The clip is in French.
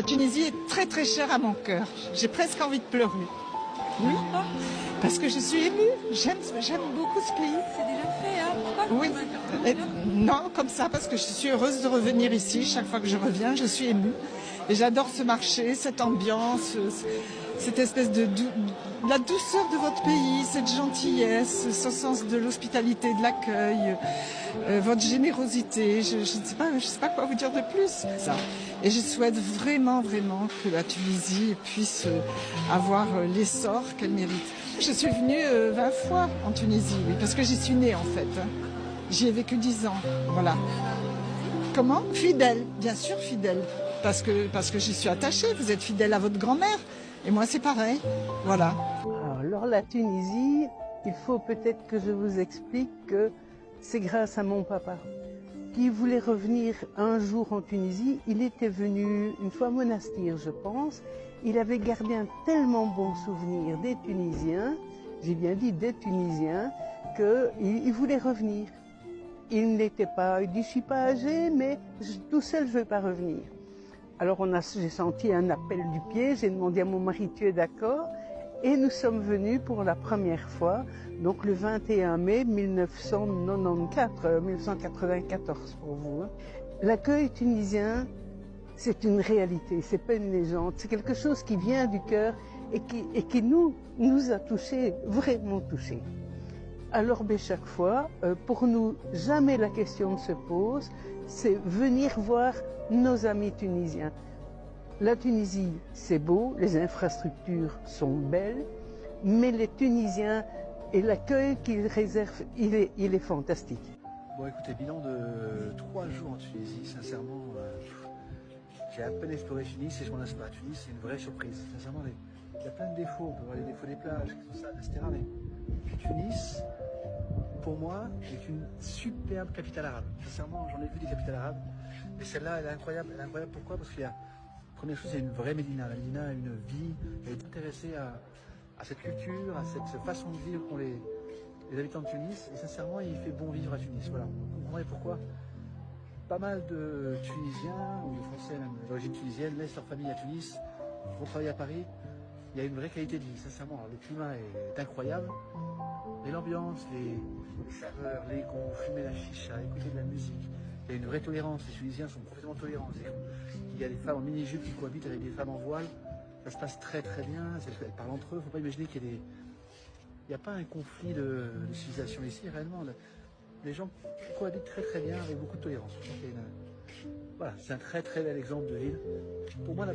La Tunisie est très très chère à mon cœur. J'ai presque envie de pleurer. Oui, parce que je suis émue. J'aime beaucoup ce pays. C'est déjà fait, hein? Pourquoi? Oui. Non, comme ça, parce que je suis heureuse de revenir ici. Chaque fois que je reviens, je suis émue. Et j'adore ce marché, cette ambiance, cette espèce la douceur de votre pays, cette gentillesse, ce sens de l'hospitalité, de l'accueil, votre générosité. Je ne sais pas quoi vous dire de plus. Ça. Et je souhaite vraiment, vraiment que la Tunisie puisse avoir l'essor qu'elle mérite. Je suis venue 20 fois en Tunisie, oui, parce que j'y suis née en fait. J'y ai vécu 10 ans, voilà. Comment? Fidèle, bien sûr fidèle. Parce que j'y suis attachée, vous êtes fidèle à votre grand-mère. Et moi c'est pareil, voilà. Alors la Tunisie, il faut peut-être que je vous explique que c'est grâce à mon papa qui voulait revenir un jour en Tunisie. Il était venu une fois à Monastir, je pense. Il avait gardé un tellement bon souvenir des Tunisiens, j'ai bien dit des Tunisiens, qu'il voulait revenir. Il n'était pas, il dit, je suis pas âgé, mais tout seul, je ne veux pas revenir. Alors j'ai senti un appel du pied, j'ai demandé à mon mari, tu es d'accord? Et nous sommes venus pour la première fois, donc le 21 mai 1994 pour vous. L'accueil tunisien, c'est une réalité, c'est pas une légende, c'est quelque chose qui vient du cœur et qui nous a touchés, vraiment touchés. Alors chaque fois, pour nous, jamais la question ne se pose, c'est venir voir nos amis tunisiens. La Tunisie, c'est beau, les infrastructures sont belles, mais les Tunisiens et l'accueil qu'ils réservent, il est fantastique. Bon écoutez, bilan de 3 jours en Tunisie, sincèrement, j'ai à peine exploré Tunis et je m'en lasse pas. Tunis, c'est une vraie surprise. Sincèrement, il y a plein de défauts, on peut voir les défauts des plages, etc. Mais Tunis, pour moi, est une superbe capitale arabe. Sincèrement, j'en ai vu des capitales arabes, mais celle-là, elle est incroyable. Elle est incroyable pourquoi? Parce qu'il y a, première chose, c'est une vraie Médina. La Médina a une vie, elle est intéressée à cette culture, à cette façon de vivre qu'ont les habitants de Tunis. Et sincèrement, il fait bon vivre à Tunis. Voilà, vous comprendrez pourquoi. Pas mal de Tunisiens, ou de Français même d'origine tunisienne, laissent leur famille à Tunis, vont travailler à Paris. Il y a une vraie qualité de vie, sincèrement. Alors, le climat est incroyable, mais l'ambiance, les saveurs, les goûts, fumer la chicha, écouter de la musique. Il y a une vraie tolérance, les Tunisiens sont complètement tolérants. Il y a des femmes en mini-jupe qui cohabitent avec des femmes en voile, ça se passe très très bien, elles parlent entre eux, il ne faut pas imaginer qu'il y a il n'y a pas un conflit de civilisation ici, réellement. Les gens cohabitent très très bien avec beaucoup de tolérance. Voilà, c'est un très très bel exemple de ville. Pour moi,